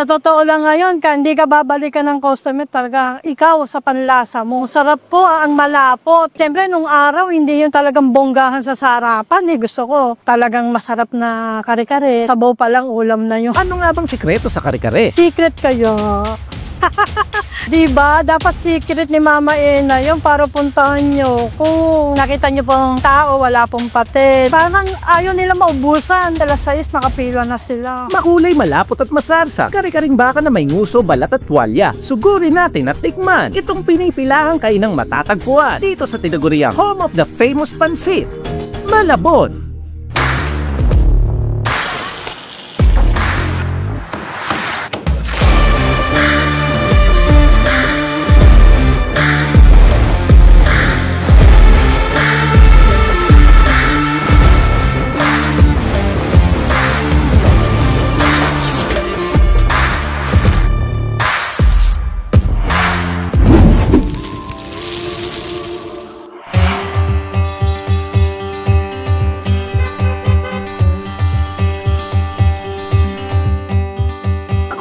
Sa totoo lang ngayon, hindi ka babalikan ng customer, talaga ikaw sa panlasa mo. Sarap po ang malapot. Siyempre, nung araw, hindi yun talagang bonggahan sa sarapan. Gusto ko talagang masarap na kare-kare. Sabaw pa lang, ulam na yun. Ano nga bang sikreto sa kare-kare? Secret kayo. Diba? Dapat secret ni Mama Ena yung para puntahan nyo. Kung nakita nyo pong tao, wala pong pated. Parang ayaw nila maubusan. Alas 6, nakapila na sila. Makulay, malapot at masarsa. Kare-karing baka na may nguso, balat at tuwalya. Sugurin natin at tikman. Itong pinipilahang kainang matatagpuan dito sa tinaguriang home of the famous pansit, Malabon.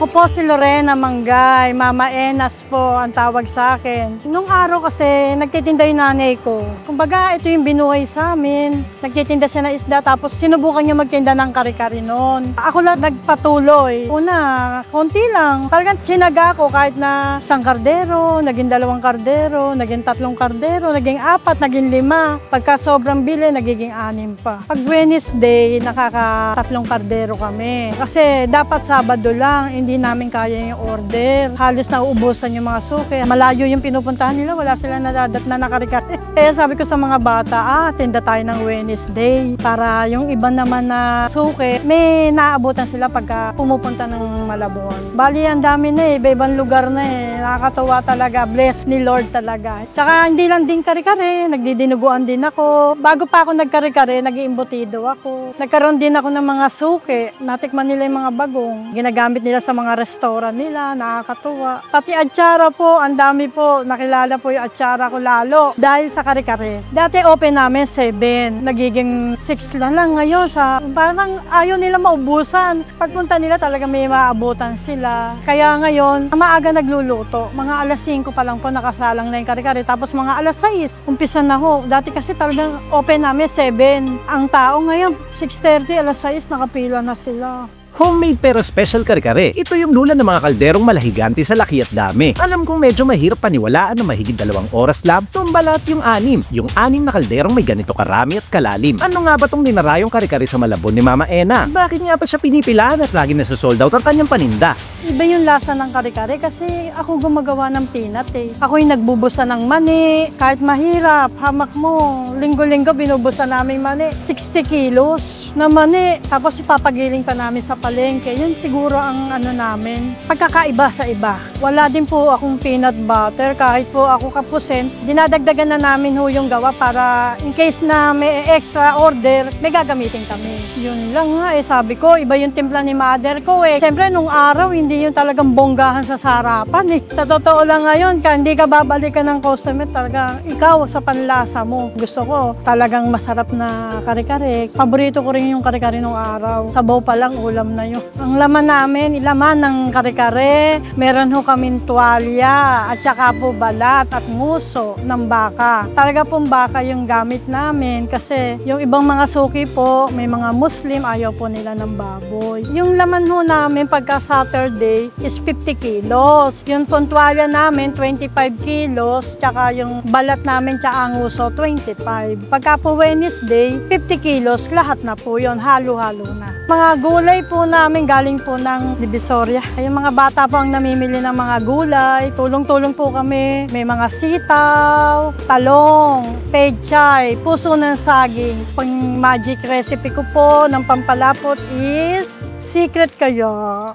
Ako po si Lorena Manggay, Mama Enas po ang tawag sa akin. Nung araw kasi nagtitinda yung nanay ko. Kumbaga ito yung binuhay sa amin. Nagtitinda siya ng isda tapos sinubukan niya magtinda ng kare-kare noon. Ako lang nagpatuloy. Una, konti lang. Talagang sinaga ko kahit na isang kardero, naging 2 kardero, naging 3 kardero, naging 4, naging 5. Pagka sobrang bili, nagiging 6 pa. Pag Wednesday, nakaka-3 kardero kami. Kasi dapat Sabado lang, hindi namin kaya yung order. Halos nauubusan yung mga suki. Malayo yung pinupuntahan nila, wala silang nadadat na kare-kare. Kaya sabi ko sa mga bata, tinda tayo ng Wednesday. Para yung iba naman na suki, may naabutan sila pagka pumupunta ng Malabon. Bali, ang dami na iba-ibang lugar na Nakakatawa talaga, bless ni Lord talaga. Tsaka hindi lang din kare-kare, nagdidinuguan din ako. Bago pa ako nagkare-kare, nag-iimbutido ako. Nagkaroon din ako ng mga suki. Natikman nila yung mga bagong. Ginagamit nila sa mga restaurant nila, nakakatuwa. Pati atsara po, ang dami po. Nakilala po yung atsara ko lalo dahil sa kare-kare. Dati open namin 7, nagiging 6 na lang ngayon. Parang ayaw nila maubusan. Pagpunta nila talaga may maabutan sila. Kaya ngayon, maaga nagluluto. Mga alas 5 pa lang po nakasalang na yung kare-kare. Tapos mga alas 6, umpisa na ho. Dati kasi talagang open namin 7. Ang tao ngayon, 6:30, alas 6, nakapila na sila. Homemade pero special kare-kare. Ito yung lula ng mga kalderong malahigante sa laki at dami. Alam kong medyo mahirap paniwalaan na mahigit 2 oras lang, tumbalat yung 6. Yung 6 na kalderong may ganito karami at kalalim. Ano nga ba tong dinarayong kare-kare sa Malabon ni Mama Ena? Bakit nga pa siya pinipilaan at lagi nasusold out ang kanyang paninda? Iba yung lasa ng kare-kare kasi ako gumagawa ng peanut Ako yung nagbubusa ng mani. Kahit mahirap, hamak mo. Linggo-linggo binubusa namin mani. 60 kilos na mani. Tapos ipapagiling pa namin sa palengke. Yun siguro ang namin. Pagkakaiba sa iba. Wala din po akong peanut butter. Kahit po ako kapusin, dinadagdagan na namin ho yung gawa para in case na may extra order, may gagamitin kami. Yun lang nga sabi ko, iba yung timpla ni mother ko Siyempre nung araw, hindi yung talagang bonggahan sa sarapan Sa totoo lang ngayon, hindi ka babalikan ng customer, talaga ikaw sa panlasa mo. Gusto ko talagang masarap na kare-kare. Paborito ko rin yung kare-kare nung araw. Sabaw pa lang, ulam na yun. Ang laman namin, ilaman ng kare-kare. Meron ho kaming tuwalya at saka po balat at nguso ng baka. Talaga pong baka yung gamit namin kasi yung ibang mga suki po, may mga Muslim, ayaw po nila ng baboy. Yung laman ho namin pagka Saturday is 50 kilos. Yung tuwalya namin, 25 kilos. Tsaka yung balat namin tsaka nguso, 25. Pagka po Wednesday, 50 kilos. Lahat na po yun. Halo-halo na. Mga gulay po namin galing po ng Divisoria. Yung mga bata po ang namimili ng mga gulay. Tulong-tulong po kami. May mga sitaw, talong, pechay, puso ng saging. Pang magic recipe ko po ng pampalapot is secret kaya.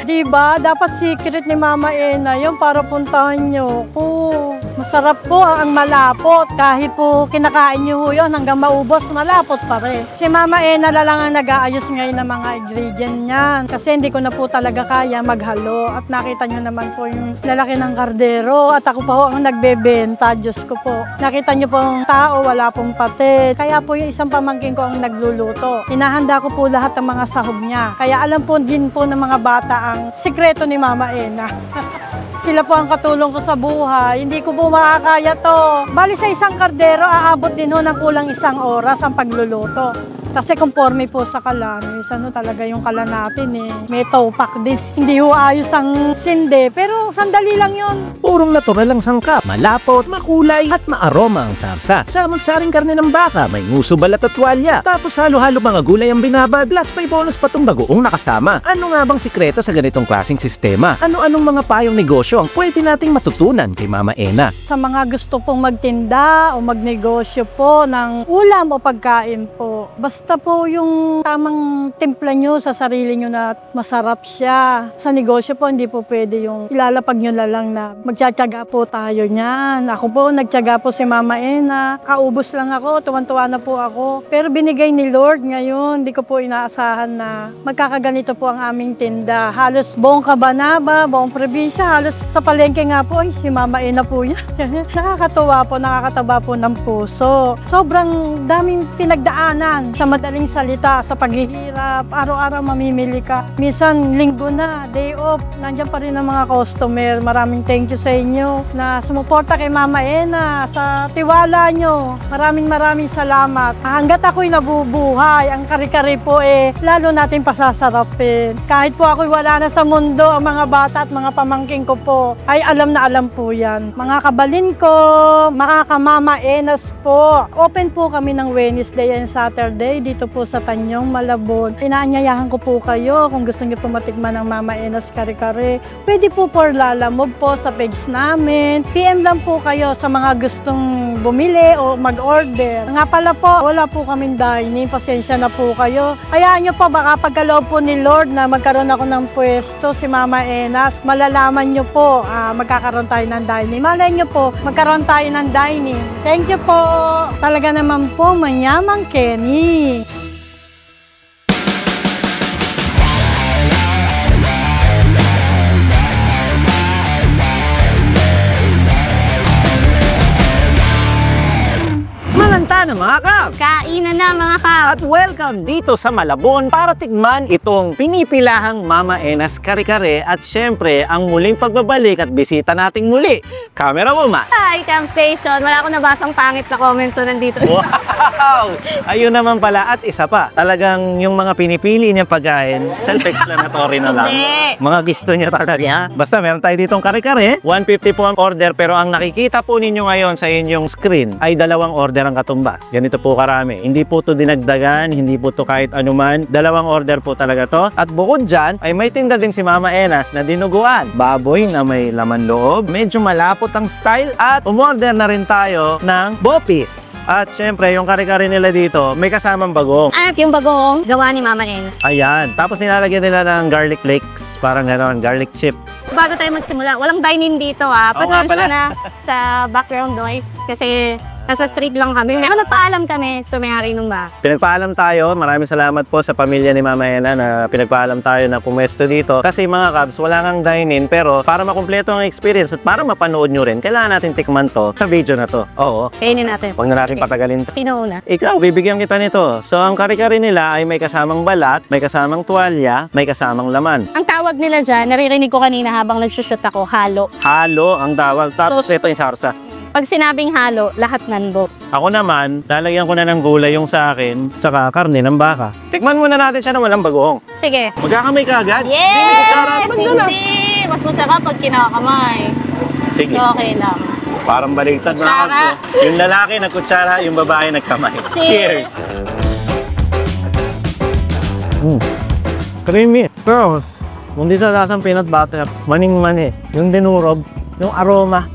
Diba? Dapat secret ni Mama Ena yung para puntahan nyo. Masarap po ang malapot. Kahit po kinakain niyo ho yun hanggang maubos, malapot pa rin. Si Mama Ena na lang ang nag-aayos ngayon ng mga ingredient niyan. Kasi hindi ko na po talaga kaya maghalo. At nakita niyo naman po yung lalaki ng kardero. At ako pa ho ang nagbebenta. Diyos ko po. Nakita niyo po ang tao, wala pong pati. Kaya po yung isang pamangkin ko ang nagluluto. Inahanda ko po lahat ng mga sahog niya. Kaya alam po din po ng mga bata ang sikreto ni Mama Ena. Sila po ang katulong ko sa buhay. Hindi ko po makakaya to. Bali sa isang kardero, aabot din ho ng kulang 1 oras ang pagluluto. Kasi conforme po sa kala, minsan talaga yung kala natin may topak din. Hindi ho ayos ang sinde, pero sandali lang yun. Purong natural ang sangkap, malapot, makulay at maaroma ang sarsa. Samang-saring karne ng baka, may nguso, balat at tuwalya. Tapos halo-halo mga gulay ang binabad, plus may bonus pa tong bagoong nakasama. Ano nga bang sikreto sa ganitong klaseng sistema? Ano-anong mga payong negosyo ang pwede nating matutunan kay Mama Ena? Sa mga gusto pong magtinda o magnegosyo po ng ulam o pagkain po, basta po yung tamang timpla nyo sa sarili nyo na masarap siya. Sa negosyo po, hindi po pwede yung ilalapag nyo na lang na magtsatsaga po tayo niyan. Ako po, nagtsaga po si Mama Ena. Kaubos lang ako, tuwan-tuwa na po ako. Pero binigay ni Lord ngayon, hindi ko po inaasahan na magkakaganito po ang aming tinda. Halos buong Cabanaba, buong probinsya, halos sa palengke nga po, ay si Mama Ena po yan. Nakakatuwa po, nakakataba po ng puso. Sobrang daming pinagdaanan sa madaling salita, sa paghihirap, araw-araw mamimili ka. Minsan, linggo na, day off, nandiyan pa rin ang mga customer. Maraming thank you sa inyo na sumuporta kay Mama Ena, sa tiwala nyo. Maraming salamat. Hanggat ako'y nabubuhay, ang kari-kari po lalo natin pasasarapin. Kahit po ako'y wala na sa mundo, ang mga bata at mga pamangking ko po, ay alam na alam po yan. Mga kabalin ko, mga ka-Mama Enas po, open po kami ng Wednesday and Saturday dito po sa Tanyong, Malabon. Inaanyayahan ko po kayo kung gusto niyo po matikman ng Mama Enas Kare-Kare. Pwede po for lalamove po sa page namin. PM lang po kayo sa mga gustong bumili o mag-order. Nga pala po, wala po kaming dining. Pasensya na po kayo. Hayaan niyo po, baka pagkaloob po ni Lord na magkaroon ako ng pwesto si Mama Enas, malalaman niyo po, magkakaroon tayo ng dining. Malay niyo po, magkaroon tayo ng dining. Thank you po. Talaga naman po, manyamang Kenny. Malanta na mga kap! Kainan na mga kap! At welcome dito sa Malabon para tikman itong pinipilahang Mama Enas Kare-Kare at syempre ang muling pagbabalik at bisita nating muli, Camera Woman. Hi, Cam Station! Wala akong nabasang pangit na comments so nandito. Wow! Ayun naman pala at isa pa, talagang yung mga pinipili niyang pagkain, self-explanatory na lang. Hindi. Mga gusto niya talaga. Basta meron tayo ditong kare-kare, 150 po ang order pero ang nakikita po ninyo ngayon sa inyong screen ay 2 order ang katumbas. Ganito po karami. Hindi po to dinagdagan, hindi po to kahit anuman. 2 order po talaga to. At bukod dyan, ay may tinda din si Mama Enas na dinuguan. Baboy na may laman loob. Medyo malapot ang style. At umorder na rin tayo ng bopis. At syempre, yung kare-kare nila dito, may kasamang bagong. At yung bagong gawa ni Mama Ena. Ayan. Tapos nilalagyan nila ng garlic flakes. Parang gano'n, garlic chips. Bago tayo magsimula, walang dine-in dito Oo nga Pasensya pala. na sa background noise kasi nasa street lang kami. Pero nagpaalam kami sa may-ari nung ba. Pinagpaalam tayo. Maraming salamat po sa pamilya ni Mama Ena na pinagpaalam tayo na pumwesto dito. Kasi mga kabs, wala kang dine-in pero para makumpleto ang experience at para mapanood nyo rin, kailangan natin tikman to sa video na to. Oo. Kainin natin. Huwag na natin patagalin. Sino una? Ikaw, bibigyan kita nito. So, ang kare-kare nila ay may kasamang balat, may kasamang tuwalya, may kasamang laman. Ang tawag nila dyan, naririnig ko kanina habang nagsushoot ako, halo. Halo ang tawag. Tapos ito yung sarsa. Pag sinabing halo, lahat nando. Ako naman, lalagyan ko na ng gulay yung sa akin, tsaka karne ng baka. Tikman muna natin siya na walang bagoong. Sige. Magkakamay ka agad? Yes! Hindi, may kutsara. Tikman na lang. Hindi! Mas masarap pag kinakamay. Sige. Okay lang. Parang baliktad na Kutsara. kapso. Yung lalaki nagkutsara, yung babae nagkamay. Cheers! Creamy. Pero, hindi sa lasang peanut butter. Maning-mani. Yung dinurog, yung aroma.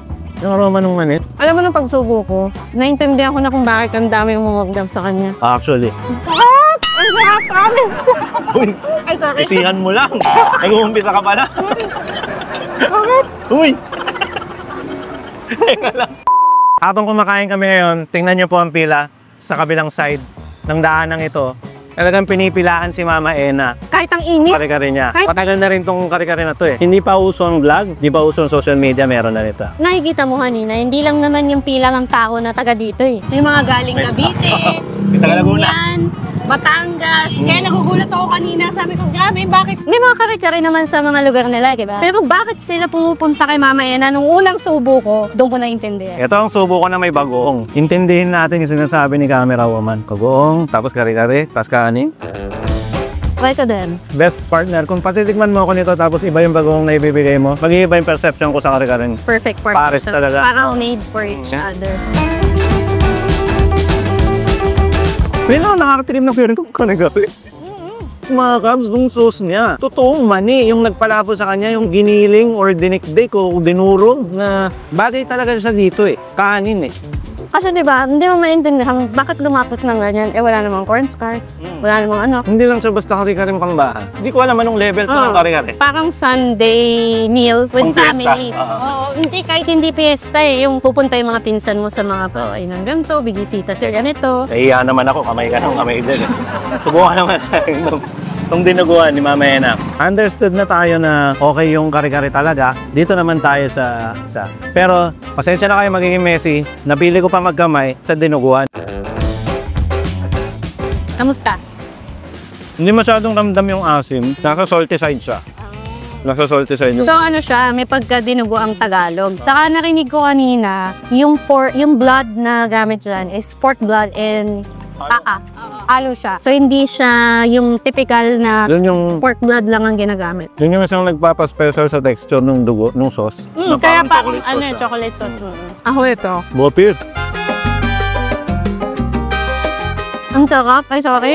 Yung aroma ng mani. Alam mo nung pagsubo ko, naintindihan ko na kung bakit ang dami umumagdam sa kanya. Actually. Sarap! Ang sarap kami! Uy, Ay, sorry. isihan mo lang. Nag-uumpisa ka pala. Uy! Habang kumakain kami ngayon, tingnan niyo po ang pila sa kabilang side ng daanang ito. Talagang pinipilaan si Mama Ena. Kahit ang init. Kare-kare niya. Kahit- Matagal na rin tong kare-kare na to eh. Hindi pa uso ang vlog, hindi pa uso ang social media, meron na nito. Nakikita mo kanina, hindi lang naman yung pila ng tao na taga dito eh. May mga galing Cavite, Taga Laguna. Binyan, Batangas. Kaya nagugulat ako kanina. Sabi ko, grabe, bakit? May mga kare-kare naman sa mga lugar nila, di ba? Pero bakit sila pumupunta kay Mama Ena nung unang subo ko, doon ko naintindihan. Ito ang subo ko na may bagoong. Intindihin natin yung sinasabi ni camera woman. Bagoong, tapos kare-kare, tapos kanin. Okay ka din. Best partner, kung patitikman mo ako nito tapos iba yung bagoong na ibibigay mo, mag-iiba yung perception ko sa kare-kare. Perfect for Pares talaga. Parang made for each other. May lang nakakatilim na kaya kung kare-kare. Mga kabs, yung sauce niya. Totoong mani, yung nagpalabo sa kanya, yung giniling or dinikdik o dinurog na bagay talaga siya dito eh. Kanin eh. Kasi di ba, hindi mo maintindihan bakit lumapot ng ganyan. Eh, wala namang cornstarch, wala namang ano. Hindi lang siya basta kare-kare pambahan. Hindi ko alam anong level to ng kare-kare. Parang Sunday meals with Pang fiesta. family. Oo, hindi kahit hindi fiesta eh. Yung pupunta yung mga pinsan mo sa mga ay ng ganito, bibisita sir ganito. Nahiya naman ako, kamay ka nung kamay din. Subukan naman itong dinuguan ni Mama Ena. Understood na tayo na okay yung kare-kare talaga. Dito naman tayo sa Pero, pasensya na kayo magiging messy. Napili ko pa magkamay sa dinuguan. Kamusta? Hindi masyadong ramdam yung asim. Nasa salty side siya. Nasa salty side. So ano siya, may pagkadinugo ang Tagalog. Saka narinig ko kanina, yung blood na gamit dyan is pork blood and alo siya. So hindi siya yung typical na Yun yung, pork blood lang ang ginagamit. yun yung isang nagpapaspecial sa texture ng dugo, ng sauce. Na Kaya parang chocolate sauce siya. chocolate sauce mo. Ako ito. Bopir. Ang sarap. Ay, sorry.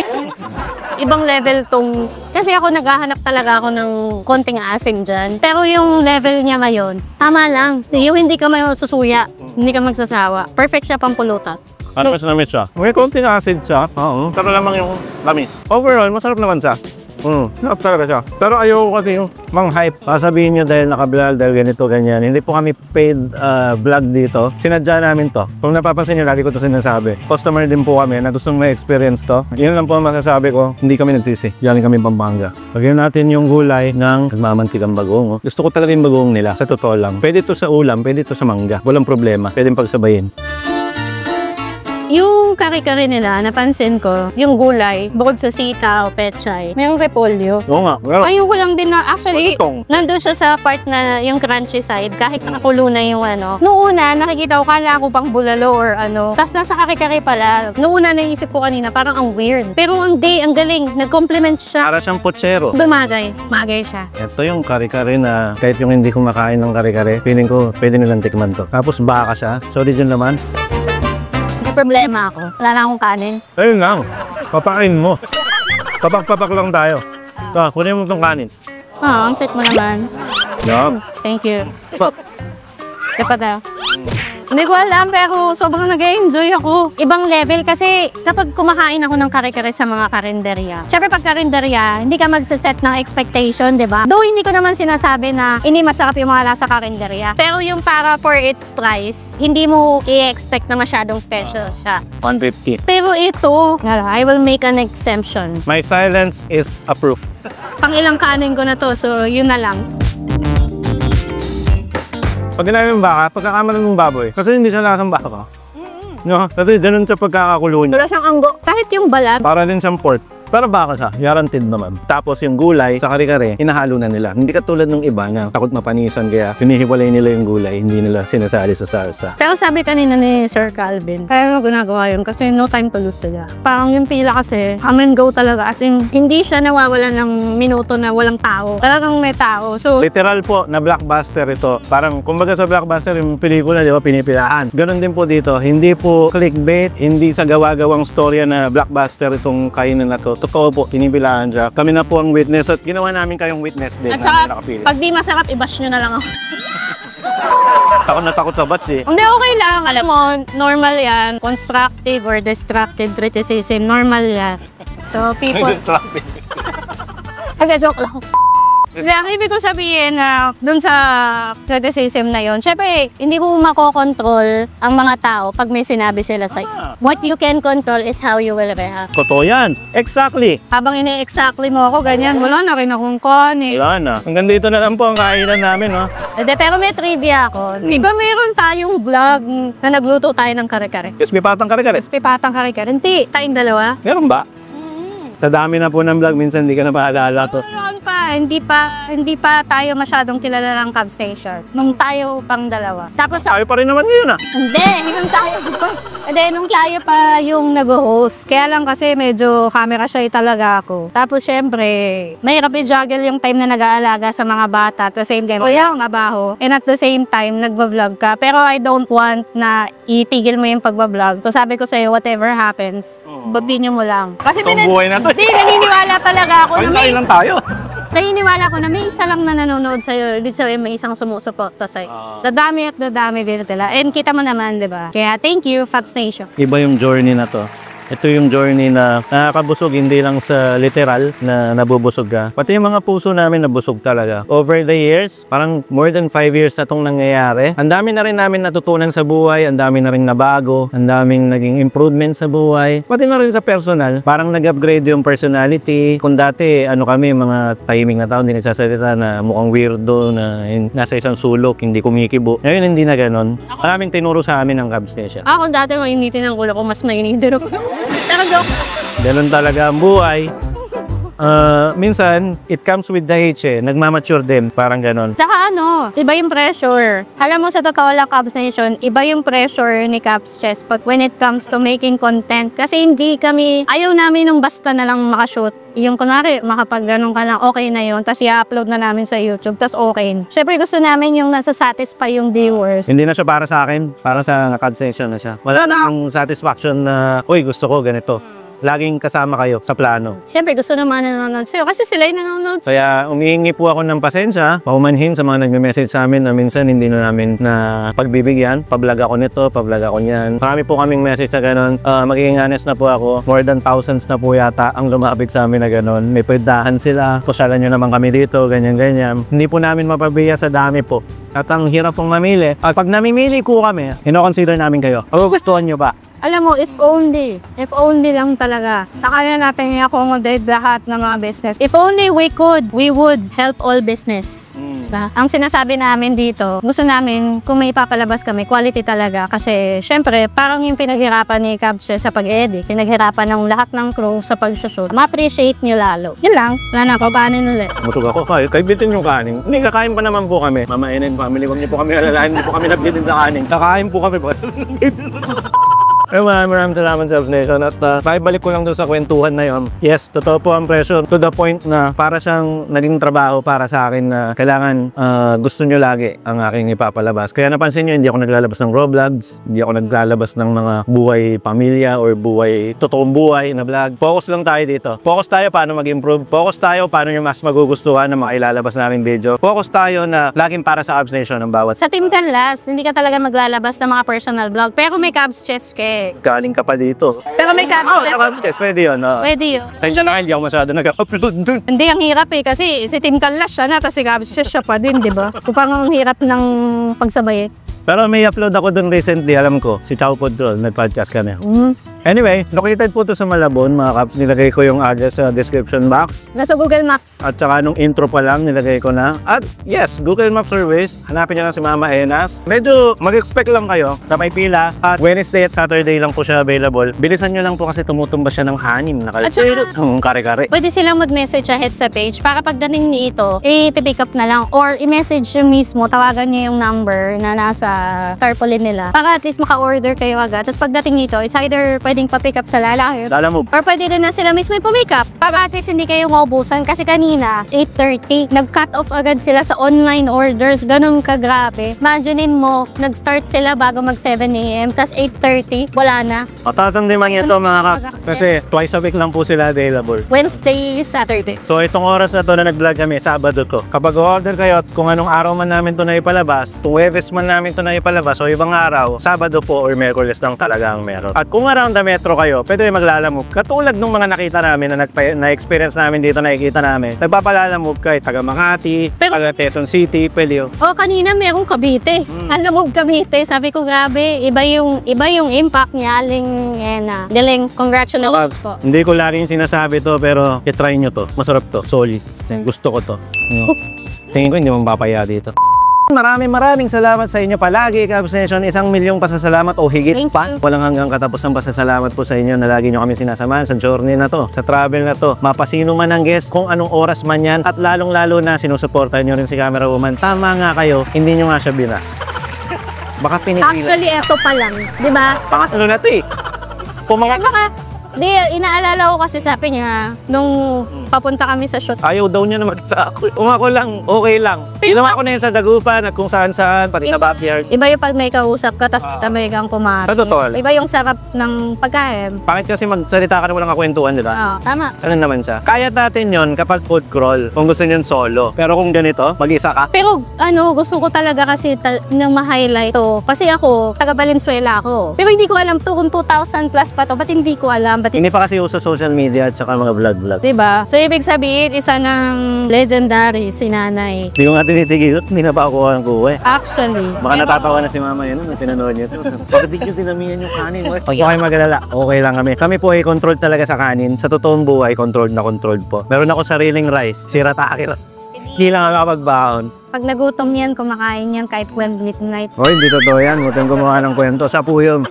Ibang level tong... Kasi ako naghahanap talaga ako ng konting asim dyan. Pero yung level niya ngayon, tama lang. Yung hindi ka may susuya, hindi ka magsasawa. Perfect siya pampulutan. Ano mas namis siya? May konting acid siya. Oo. Pero lamang yung lamis. Overall, masarap naman siya. Sarap talaga siya. Pero ayoko kasi yung mang-hype. Sasabihin nyo dahil naka-vlog, dahil ganito, ganyan. Hindi po kami paid vlog dito. Sinadya namin to. Kung napapansin nyo, lagi ko to sinasabi. Customer din po kami na gustong may experience to. Yun lang po ang masasabi ko. Hindi kami nagsisi. Galing kami Pampanga. Lagyan natin yung gulay ng nagmamantigang bagoong. Gusto ko talaga yung bagoong nila. Sa totoo lang. Pwede to sa ulam, pwede to sa mangga. Walang problema. Pwede pagsabayin. Yung kare-kare nila, napansin ko, yung gulay, bukod sa sita o pechay, may repolyo. Oo nga. Well, Ayun ko lang din na, actually, Itong. nandun siya sa part na yung crunchy side, kahit nakakulo na yung ano. Noong una, nakikita ko, kala ko pang bulalo or ano. Tapos nasa kare-kare pala. Noong una, naisip ko kanina, parang ang weird. Pero ang galing, nag-compliment siya. para siyang pochero. Bagay siya. Ito yung kare-kare na kahit yung hindi kumakain ng kare-kare, feeling ko pwede nilang tikman to. Tapos baka siya, solid yun naman. May problema ako. Wala na akong kanin. Ayun lang, papain mo. Papak-papak lang tayo. Kunin mo itong kanin. Ang set mo naman. Yup. Thank you. Dapat daw. Hindi ko alam, pero sobrang nag-enjoy ako. Ibang level kasi kapag kumakain ako ng kare-kare sa mga karinderya. Siyempre pag karinderya, hindi ka magsaset ng expectation, di ba? Though hindi ko naman sinasabi na hindi masarap yung mga nasa karinderya. Pero yung para for its price, hindi mo i-expect na masyadong special siya. 150. Pero ito, I will make an exemption. My silence is a proof. Pang ilang kanin ko na to, so yun na lang. Pag ginamit ng baka, pagkakamalan ng baboy, kasi hindi siya lasang baka. No? Kasi ganun siya pagkakakulo niya. Wala siyang anggo. Kahit yung balat, Para din siyang pork. Pero baka siya, guaranteed naman. Tapos yung gulay sa kare-kare, hinahalo na nila. Hindi katulad ng iba na takot mapanisan kaya hinihiwalay nila yung gulay, hindi nila sinasali sa salsa. pero sabi kanina ni Sir Calvin, kaya nga ginagawa yun kasi no time to lose sila. Parang yung pila kasi, come and go talaga. As in, hindi siya nawawala ng minuto na walang tao. Talagang may tao. So, Literal po na blockbuster ito. Parang kumbaga sa blockbuster yung pelikula, di ba, pinipilaan. Ganon din po dito. Hindi po clickbait, hindi sa gawa-gawang storya na blockbuster itong kainan na to. Totoo po, pinipilaan siya. Kami na po ang witness at ginawa namin kayong witness din at na saka, nakapili. pag di masarap, i-bash nyo na lang ako. Takot na takot sa bats eh. Hindi, okay lang. Alam mo, normal yan. Constructive or destructive criticism, normal yan. So, people... Ay, joke lang. Kasi ang ibig ko sabihin na dun sa criticism na yon, syempre, hindi mo makokontrol ang mga tao pag may sinabi sila sa'yo. What you can control is how you will react. Totoo yan. Exactly. Habang ini-exactly mo ako, ganyan, wala na rin akong kanin. Wala na. Hanggang dito na lang po ang kainan namin, no? Pero may trivia ako. Diba meron tayong vlog na nagluto tayo ng kare-kare? Yes, may patang kare-kare. Pipatang kare-kare. Hindi, tayong dalawa. Meron ba? Sa dami na po ng vlog, minsan hindi ka na maalala to. Noon pa, hindi pa tayo masyadong kilala ng Cub Station. Nung tayo pang dalawa. Tapos, Tayo pa rin naman ngayon, ah. hindi, nung tayo pa. Hindi, nung tayo pa yung nag-host. Kaya lang kasi medyo camera shy talaga ako. Tapos, syempre, mahirap i-juggle yung time na nag-aalaga sa mga bata. At the same time, kuya, mabaho. And at the same time, nagbablog ka. Pero I don't want na itigil mo yung pagbablog. So sabi ko sa'yo, whatever happens, babdinyo mo lang. Kasi Itong buhay na to. hindi, naniniwala talaga ako na may... Kain lang tayo. Naniniwala ko na may isa lang na nanonood sa'yo, ibig sabihin may isang sumusuporta sa'yo. Dadami at dadami din nila. And kita mo naman, di ba? Kaya thank you, Fab Station. Iba yung journey na to. Ito yung journey na nakakabusog, hindi lang sa literal na nabubusog ka. Pati yung mga puso namin nabusog talaga. Over the years, parang more than 5 years na itong nangyayari. Ang dami na rin namin natutunan sa buhay, ang dami na rin nabago, ang daming naging improvement sa buhay. Pati na rin sa personal, parang nag-upgrade yung personality. Kung dati, kami, mga tahimik na tao, hindi nagsasalita na mukhang weirdo, na nasa isang sulok, hindi kumikibo. Ngayon, hindi na ganon. Maraming tinuro sa amin ng Cub Station. Ako dati mainitin ang ulo ko, mas mainitin ako. Pero joke. Ganun talaga ang buhay. Minsan, it comes with the age eh. Nagmamature din, parang ganon. Saka iba yung pressure. Alam mo sa Tokawala Cubs Nation, iba yung pressure ni Cubs Chess but when it comes to making content. Kasi hindi kami, ayaw namin nung basta na lang makashoot. Yung kunwari, makapag ganun ka lang, okay na yun. Tapos i-upload na namin sa YouTube, tapos okay. Siyempre gusto namin yung nasa-satisfy yung viewers. Hindi na siya para sa akin, para sa concession na siya. Wala nang satisfaction na, uy, gusto ko ganito. Laging kasama kayo sa plano. Siyempre gusto naman nanonood sa'yo kasi sila yung nanonood. Kaya umihingi po ako ng pasensya, paumanhin sa mga nagme-message sa amin na minsan hindi na namin na pagbibigyan. Pa-vlog ako nito, pa-vlog ako niyan. Marami po kaming message na gano'n. Magiging honest na po ako, more than thousands na po yata ang lumapit sa amin na gano'n. May pagdahan sila, kusyalan nyo naman kami dito, ganyan-ganyan. Hindi po namin mapabiya sa dami po. At ang hirap pong mamili. At pag namimili ko kami, ino-consider namin kayo. Magugustuhan nyo ba? Alam mo, if only lang talaga. Kaya natin i-accommodate lahat ng mga business. If only we would help all business. Diba? Ang sinasabi namin dito, gusto namin kung may papalabas kami, quality talaga. Kasi syempre, parang yung pinaghirapan ni Cubs sa pag-edit, pinaghirapan ng lahat ng crew sa pag-shoot, ma-appreciate nyo lalo. Yun lang, wala na, papanin ulit. Matug ako, bitin yung kanin. Hindi, kakain pa naman po kami. Mama and family, huwag niyo po kami alalahin, hindi po kami nabitin sa kanin. Kakain po kami. Maraming salamat sa Nation at paibalik ko lang doon sa kwentuhan na yun. Yes, totoo po ang pressure to the point na para siyang naging trabaho para sa akin na kailangan gusto nyo lagi ang aking ipapalabas. Kaya napansin nyo, hindi ako naglalabas ng raw vlogs, hindi ako naglalabas ng mga buhay pamilya or totoong buhay na vlog. Focus lang tayo dito. Focus tayo paano mag-improve. Focus tayo paano nyo mas magugustuhan na makailalabas namin video. Focus tayo na laging para sa Cubs Nation ang bawat. Sa Team Canlas, hindi ka talaga maglalabas ng mga personal vlog. Pero may Cubs Chess ka. Galing ka pa dito. Pero may Cubs Chess. Cubs Chess, pwede yun. Pwede yun. Tensya lang, hindi ako masyado nag-upload dun. Hindi, ang hirap kasi si Team Canlas siya na, tapos si Cubs Chess siya pa din, di ba? Kupang ang hirap ng pagsabay. Pero may upload ako dun recently, alam ko, si Chow Podrol, nag-podcast kami. Anyway, located po to sa Malabon, mga Cubs. Nilagay ko yung address sa description box. Nasa Google Maps. At saka nung intro pa lang, nilagay ko na. At yes, Google Maps Surveys. Hanapin nyo lang si Mama Enas. Medyo mag-expect lang kayo na may pila. At Wednesday at Saturday lang po siya available. Bilisan nyo lang po kasi tumutumba siya ng 6 na kare-kare. Pwede silang mag-message ahead sa page para pagdating nito, i-pick up na lang. Or i-message nyo mismo, tawagan nyo yung number na nasa tarpaulin nila. Para at least maka-order kayo agad. Tapos pagdating nito, it's either pwedeng pa-pick up sa lalaki. Or pwede rin na sila mismo i-pick up. Para at least hindi kayo maubusan. Kasi kanina, 8:30, nag-cut off agad sila sa online orders. Ganun kagrabe. Imaginein mo, nag-start sila bago mag 7 AM. Tapos 8:30, wala na. Matasan din man ito mga Cubs. Kasi twice a week lang po sila available. Wednesday, Saturday. So itong oras na to na nag-vlog kami, Sabado to. Kapag order kayo at kung anong araw man namin to na ipalabas, kung Huwebes man namin to na ipalabas o ibang araw, Sabado po or Miyerkules lang talaga ang meron. At kung around taga metro kayo, pwede kayo maglalamove. Katulad nung mga nakita namin na-experience namin dito, nakikita namin. Nagpapalalamove kayo, taga Makati, taga Quezon City, pwede yun. Oh, kanina merong Cavite. Alam mo, Cavite, sabi ko grabe, iba yung impact niya, Diling, congratulations po. Hindi ko laging sinasabi to, pero i-try nyo to. Masarap to, solid. Gusto ko to. Tingin ko hindi mo mapapaya dito. Maraming salamat sa inyo palagi. Cavs Nation, 1,000,000 pasasalamat o higit pa. Walang hanggang katapusang pasasalamat po sa inyo na lagi nyo kami sinasamahan sa journey na to, sa travel na to. Mapasino man ang guest, kung anong oras man yan, at lalong-lalo na sinusuportahan nyo rin si Camera Woman. Tama nga kayo, hindi nyo nga siya binas. Baka pinipilan. Actually, eto pa lang, di ba? Pangatlo na to eh. Inaalala ko kasi sabi niya, nung papunta kami sa shoot. Ayaw daw niya naman sa ako. Kung ako lang, okay lang. Ginawa ko na yun sa Dagupan at kung saan-saan, pati sa backyard. Iba yung pag may kausap ka, tapos kita may kang kumari. Totoo. Iba yung sarap ng pagkain. Pangit kasi magsalita ka na walang kakwentuhan, di ba? Oo, tama. Ano naman siya? Kaya natin yon kapag food crawl, kung gusto niyo solo. Pero kung ganito, mag-isa ka. Pero gusto ko talaga kasi nang ma-highlight to. Kasi ako, taga Valenzuela ako. Pero hindi ko alam to kung 2,000 plus pa to. Ba't hindi ko alam? Hindi pa kasi uso social media at saka mga vlog-vlog. Diba? So, ibig sabihin, isa ng legendary si nanay. Hindi ko nga tinitigil. Hindi na pa ako ang kuha eh. Actually. Baka natatawa na si mama yun nung pinanood niya ito. Bakit di nyo tinamihan yung kanin? Huwag kayo mag-alala. Okay lang kami. Kami po ay controlled talaga sa kanin. Sa totoong buhay, controlled na controlled po. Meron ako sariling rice. Shirataki rice. Hindi lang ako kapagbaon. Pag nagutom yan, kumakain yan kahit 12 midnight. Hoy, hindi totoo yan. Huwag kang gumawa ng kwento. Sa puyom.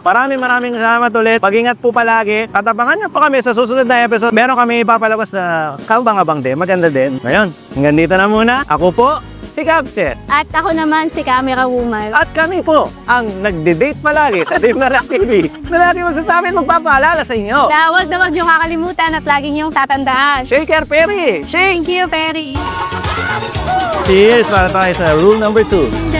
Maraming salamat ulit. Pag-ingat po palagi. At abangan nyo pa kami sa susunod na episode. Meron kami ipapalabas na kabang-abang din. Maganda din. Ngayon, hanggang dito na muna. Ako po, si Cabchet. At ako naman si Camera Woman. At kami po, ang nagde-date palagi sa Team Narak TV. Na lagi magsasabi at magpapaalala sa inyo. Huwag na huwag niyong kakalimutan at lagi niyong tatandaan. Shaker Perry! Shake! Thank you, Perry. Cheers para tayo sa rule number 2.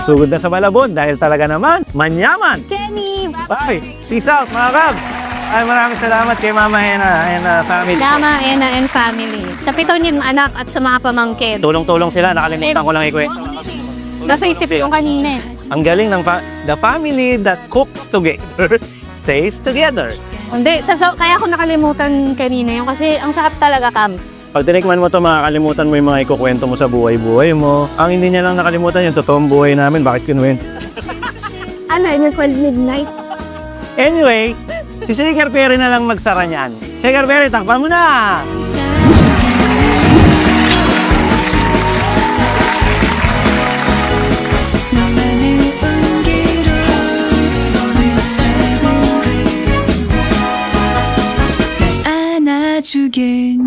Sugod na sa Malabon dahil talaga naman, manyaman! Kenny! Bye! Peace out mga Cabs! Ay, maraming salamat kay Mama Hena and family. Mama, Ena, and family. Sa 7 niyong anak at sa mga pamangkin. Tulong-tulong sila, nakalimutan ko lang ikwento. Nasa isip yung kanina. Ang galing ng the family that cooks together stays together. Hindi, kaya ako nakalimutan kanina yung kasi ang sarap talaga, Cams. Pag tinikman mo ito, makakalimutan mo yung mga ikukwento mo sa buhay-buhay mo. Ang hindi niya lang nakalimutan yung totoong buhay namin. Bakit kinuwento? Ano, yung 12 midnight? Anyway, si Shaker Perry na lang magsara niyan. Shaker Perry, takpan mo na! 안아주겠니